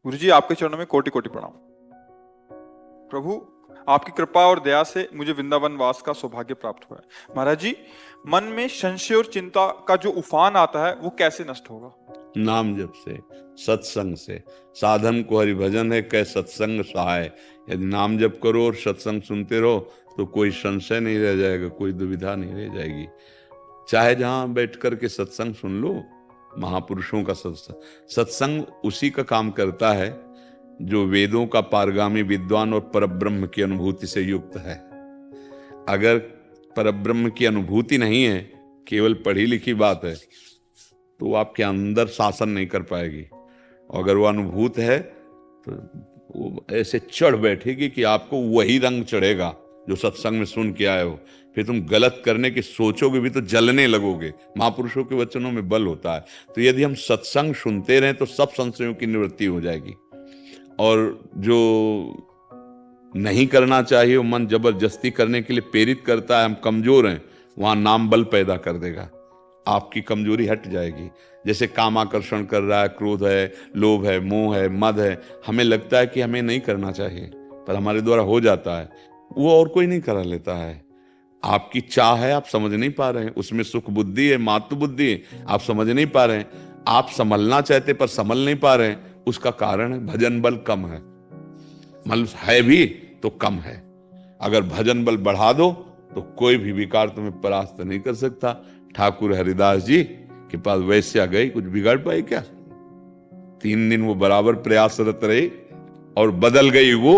गुरु जी, आपके चरणों में कोटि कोटि प्रणाम। प्रभु, आपकी कृपा और दया से मुझे वृंदावन वास का सौभाग्य प्राप्त हुआ है। महाराज जी, मन में संशय और चिंता का जो उफान आता है वो कैसे नष्ट होगा? नाम जप से, सत्संग से। साधन को हरिभजन है, कै सत्संग सहाय। यदि नाम जप करो और सत्संग सुनते रहो तो कोई संशय नहीं रह जाएगा, कोई दुविधा नहीं रह जाएगी। चाहे जहां बैठ कर के सत्संग सुन लो, महापुरुषों का सत्संग उसी का काम करता है जो वेदों का पारगामी विद्वान और परब्रह्म की अनुभूति से युक्त है। अगर परब्रह्म की अनुभूति नहीं है, केवल पढ़ी लिखी बात है, तो वो आपके अंदर शासन नहीं कर पाएगी। और अगर वो अनुभूत है तो वो ऐसे चढ़ बैठेगी कि आपको वही रंग चढ़ेगा जो सत्संग में सुन के आए हो। फिर तुम गलत करने की सोचोगे भी तो जलने लगोगे। महापुरुषों के वचनों में बल होता है। तो यदि हम सत्संग सुनते रहें तो सब संशयों की निवृत्ति हो जाएगी। और जो नहीं करना चाहिए वो मन जबरदस्ती करने के लिए प्रेरित करता है, हम कमजोर हैं, वहां नाम बल पैदा कर देगा, आपकी कमजोरी हट जाएगी। जैसे कामाकर्षण कर रहा है, क्रोध है, लोभ है, मोह है, मद है, हमें लगता है कि हमें नहीं करना चाहिए पर हमारे द्वारा हो जाता है, वो और कोई नहीं करा लेता है। आपकी चाह है, आप समझ नहीं पा रहे हैं, उसमें सुख बुद्धि है, मातृ बुद्धि है, आप समझ नहीं पा रहे हैं। आप संभलना चाहते पर संभल नहीं पा रहे हैं, उसका कारण है भजन बल कम है। मतलब है भी तो कम है। अगर भजन बल बढ़ा दो तो कोई भी विकार तुम्हें परास्त नहीं कर सकता। ठाकुर हरिदास जी के पास वैश्या गई, कुछ बिगाड़ पाई क्या? 3 दिन वो बराबर प्रयासरत रही और बदल गई। वो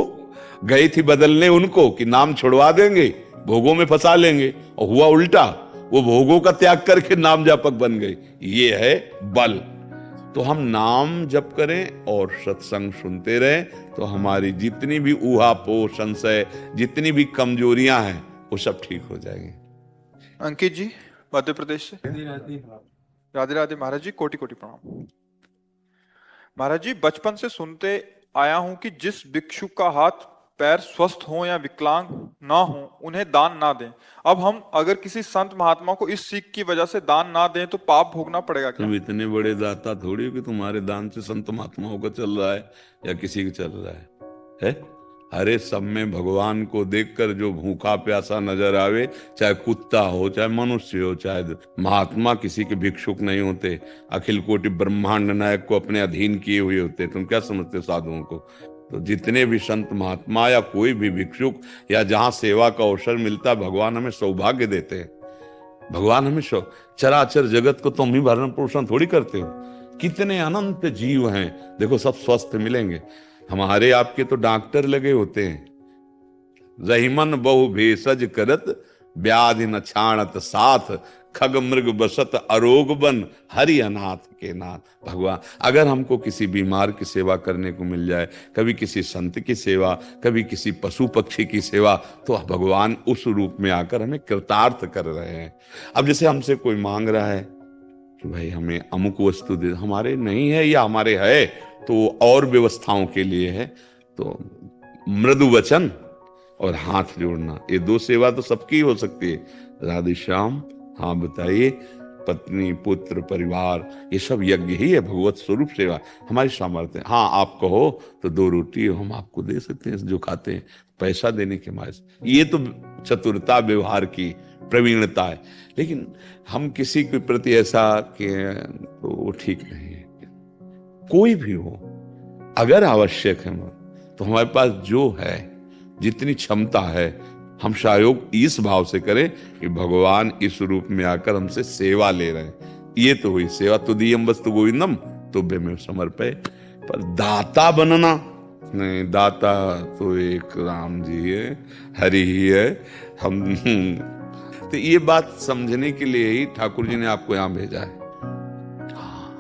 गई थी बदलने उनको कि नाम छुड़वा देंगे, भोगों में फंसा लेंगे, और हुआ उल्टा, वो भोगों का त्याग करके नाम जापक बन गई। ये है बल। तो हम नाम जप करें और सत्संग सुनते रहें तो हमारी जितनी भी ऊहापोह, संशय, जितनी भी कमजोरियां हैं वो सब ठीक हो जाएंगी। अंकित जी, मध्य प्रदेश से। राधे राधे महाराज जी, कोटि कोटि प्रणाम। महाराज जी, बचपन से सुनते आया हूं कि जिस भिक्षु का हाथ पैर स्वस्थ हो या विकलांग ना हो उन्हें दान ना दें। अब हम अगर किसी संत महात्मा को इस सीख की वजह से दान ना दें तो पाप भोगना पड़ेगा क्या? तुम इतने बड़े दाता थोड़ी हो कि तुम्हारे दान से संत महात्माओं का चल रहा है या किसी का चल रहा है? अरे सब में भगवान को देखकर जो भूखा प्यासा नजर आवे, चाहे कुत्ता हो, चाहे मनुष्य हो, चाहे महात्मा किसी के भिक्षुक नहीं होते। अखिल कोटि ब्रह्मांड नायक को अपने अधीन किए हुए होते। तुम क्या समझते हो साधुओं को? तो जितने भी संत महात्मा या कोई भी भिक्षुक या जहां सेवा का अवसर मिलता है, भगवान हमें सौभाग्य देते हैं। भगवान हमें चराचर जगत को तुम ही भरण पोषण थोड़ी करते हो। कितने अनंत जीव हैं, देखो सब स्वस्थ मिलेंगे। हमारे आपके तो डॉक्टर लगे होते हैं। रहीमन बहु भेषज करत, व्याधि न छाणत साथ, खग मृग बसत अरोग बन, हरि अनाथ के नाथ। भगवान अगर हमको किसी बीमार की सेवा करने को मिल जाए, कभी किसी संत की सेवा, कभी किसी पशु पक्षी की सेवा, तो भगवान उस रूप में आकर हमें कृतार्थ कर रहे हैं। अब जैसे हमसे कोई मांग रहा है कि भाई हमें अमुक वस्तु दे, हमारे नहीं है या हमारे है तो और व्यवस्थाओं के लिए है। तो मृदु वचन और हाथ जोड़ना, ये 2 सेवा तो सबकी हो सकती है। राधे श्याम, हाँ बताइए, पत्नी पुत्र परिवार ये सब यज्ञ ही है, भगवत स्वरूप सेवा हमारी सामर्थ्य। हाँ आप कहो तो 2 रोटी हम आपको दे सकते हैं जो खाते हैं, पैसा देने के मारे। ये तो चतुरता व्यवहार की प्रवीणता है। लेकिन हम किसी के प्रति ऐसा कि तो वो ठीक नहीं है। कोई भी हो, अगर आवश्यक है तो हमारे पास जो है, जितनी क्षमता है, हम सहयोग इस भाव से करें कि भगवान इस रूप में आकर हमसे सेवा ले रहे हैं। ये तो हुई सेवा। तुदीयम वस्तु गोविंदम तुभ्य में समर्पय। पर दाता बनना नहीं, दाता तो एक राम जी है, हरि ही है। हम तो ये बात समझने के लिए ही ठाकुर जी ने आपको यहां भेजा है।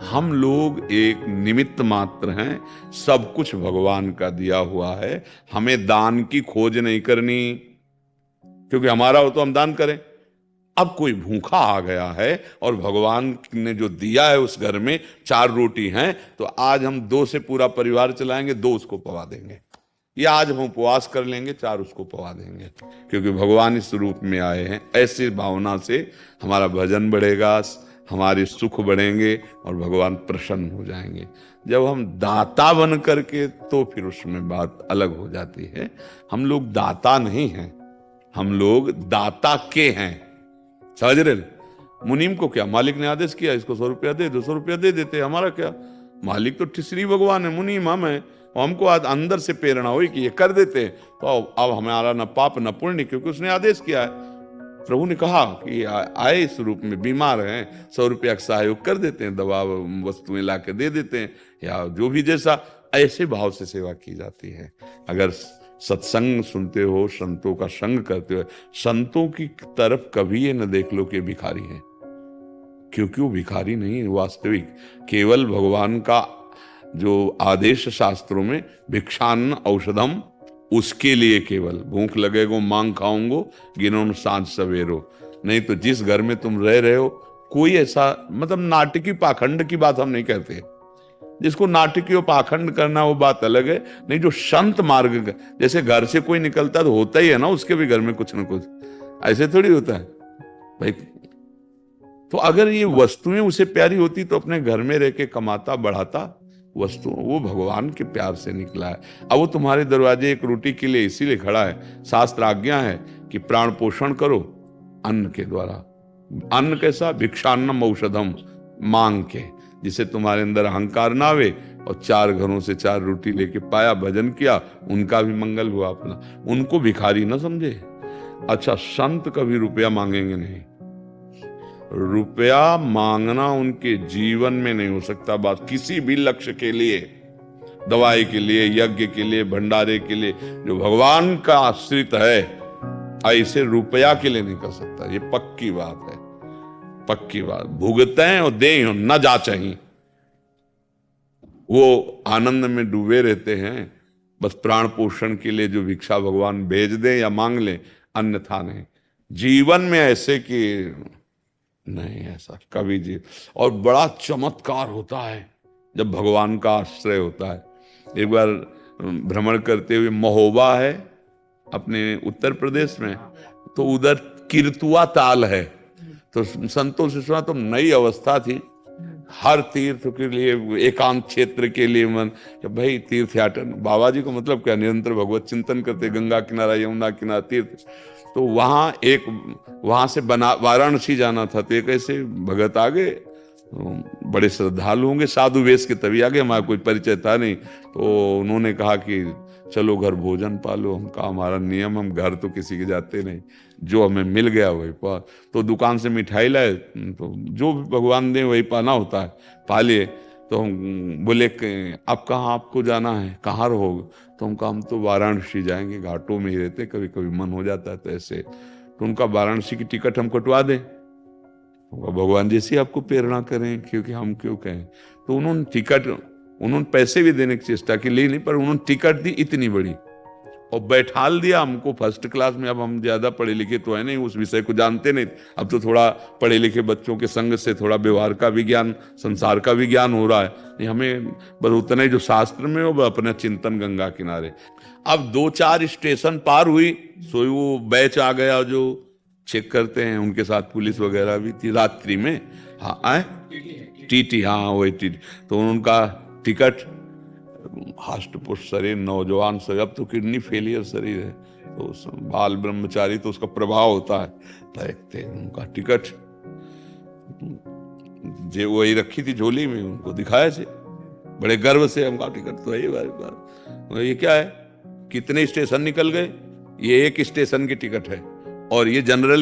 हम लोग एक निमित्त मात्र हैं, सब कुछ भगवान का दिया हुआ है। हमें दान की खोज नहीं करनी, क्योंकि हमारा हो तो हम दान करें। अब कोई भूखा आ गया है और भगवान ने जो दिया है उस घर में 4 रोटी हैं, तो आज हम 2 से पूरा परिवार चलाएंगे, 2 उसको पवा देंगे। या आज हम उपवास कर लेंगे, 4 उसको पवा देंगे, क्योंकि भगवान इस रूप में आए हैं। ऐसी भावना से हमारा भजन बढ़ेगा, हमारे सुख बढ़ेंगे और भगवान प्रसन्न हो जाएंगे। जब हम दाता बन करके, तो फिर उसमें बात अलग हो जाती है। हम लोग दाता नहीं हैं, हम लोग दाता के हैं, समझ रहे? मुनीम को क्या, मालिक ने आदेश किया इसको 100 रुपया दे, 200 रुपया दे देते, हमारा क्या? मालिक तो श्री भगवान है, मुनीम हम है, हमको आज अंदर से प्रेरणा हुई कि ये कर देते हैं, तो अब हमारा न पाप न पुण्य, क्योंकि उसने आदेश किया है। प्रभु ने कहा कि आए इस रूप में, बीमार हैं, 100 रुपया का सहयोग कर देते हैं, दवा वस्तुएं ला के दे देते हैं, या जो भी जैसा, ऐसे भाव से सेवा की जाती है। अगर सत्संग सुनते हो, संतों का संग करते हो, संतों की तरफ कभी ये न देख लो कि भिखारी है, क्योंकि वो भिखारी नहीं है। वास्तविक केवल भगवान का जो आदेश शास्त्रों में, भिक्षान्न औषधम, उसके लिए केवल भूख लगेगो मांग खाऊंगो, गिनो सांझ सवेरो। नहीं तो जिस घर में तुम रह रहे हो, कोई ऐसा मतलब नाटकी पाखंड की बात हम नहीं कहते। जिसको नाटकी और पाखंड करना वो बात अलग है, नहीं जो संत मार्ग, जैसे घर से कोई निकलता तो होता ही है ना उसके भी घर में कुछ ना कुछ, ऐसे थोड़ी होता है भाई। तो अगर ये वस्तुएं उसे प्यारी होती तो अपने घर में रह के कमाता बढ़ाता वस्तु, वो भगवान के प्यार से निकला है। अब वो तुम्हारे दरवाजे एक रोटी के लिए इसीलिए खड़ा है। शास्त्र आज्ञा है कि प्राण पोषण करो अन्न के द्वारा। अन्न कैसा? भिक्षान्नम औषधम, मांग के, जिसे तुम्हारे अंदर अहंकार ना आवे, और 4 घरों से 4 रोटी लेके पाया, भजन किया, उनका भी मंगल हुआ अपना। उनको भिखारी ना समझे। अच्छा, संत कभी रुपया मांगेंगे नहीं, रुपया मांगना उनके जीवन में नहीं हो सकता। बात किसी भी लक्ष्य के लिए, दवाई के लिए, यज्ञ के लिए, भंडारे के लिए, जो भगवान का आश्रित है, ऐसे रुपया के लिए नहीं कर सकता। ये पक्की बात है, पक्की बात। भुगतें और दें न जा चाहिए, वो आनंद में डूबे रहते हैं। बस प्राण पोषण के लिए जो भिक्षा भगवान भेज दे या मांग ले, अन्यथा नहीं। जीवन में ऐसे कि नहीं, ऐसा कभी जी। और बड़ा चमत्कार होता है जब भगवान का आश्रय होता है। एक बार भ्रमण करते हुए, महोबा है अपने उत्तर प्रदेश में, तो उधर कीर्तुआ ताल है। तो संतों से सुना, तो नई अवस्था थी, हर तीर्थ के लिए, एकांत क्षेत्र के लिए मन कि भाई तीर्थ यात्रा, बाबा जी को मतलब क्या, निरंतर भगवत चिंतन करते, गंगा किनारा, यमुना किनारा तीर्थ। तो वहां से वाराणसी जाना था, तो एक ऐसे भगत आगे, बड़े श्रद्धालु होंगे, साधु वेश के, तभी आगे, हमारा कोई परिचय था नहीं। तो उन्होंने कहा कि चलो घर भोजन पालो। हम कहा हमारा नियम, हम घर तो किसी के जाते नहीं, जो हमें मिल गया वही पा। तो दुकान से मिठाई लाए, तो जो भगवान दे वही पाना होता है, पा लिए। तो हम बोले अब कहाँ आपको जाना है, कहाँ रहोगे? तो हम कहा हम तो वाराणसी जाएंगे, घाटों में ही रहते, कभी कभी मन हो जाता है तो ऐसे। तो उनका वाराणसी की टिकट हम कटवा दें, भगवान जैसे आपको प्रेरणा करें, क्योंकि हम क्यों कहें। तो उन्होंने पैसे भी देने की चेष्टा की, ली नहीं, पर उन्होंने टिकट दी इतनी बड़ी और बैठाल दिया हमको फर्स्ट क्लास में। अब हम ज्यादा पढ़े लिखे तो है नहीं, उस विषय को जानते नहीं। अब तो थोड़ा पढ़े लिखे बच्चों के संग से थोड़ा व्यवहार का भी ज्ञान, संसार का भी ज्ञान हो रहा है। नहीं, हमें बस उतना ही जो शास्त्र में हो, अपना चिंतन गंगा किनारे। अब 2-4 स्टेशन पार हुई, सो वो बैच आ गया जो चेक करते हैं, उनके साथ पुलिस वगैरह भी थी रात्रि में। हाँ, टीटी, हाँ वही टीटी। तो उनका टिकट, हष्ट पुष्ट शरीर, नौजवान शरीर, अब तो किडनी फेलियर शरीर है, तो बाल ब्रह्मचारी, तो उसका प्रभाव होता है। देखते उनका टिकट जे वही रखी थी झोली में, उनको दिखाया से बड़े गर्व से, हमका टिकट तो है बार। ये क्या है, कितने स्टेशन निकल गए? ये एक स्टेशन की टिकट है, और ये जनरल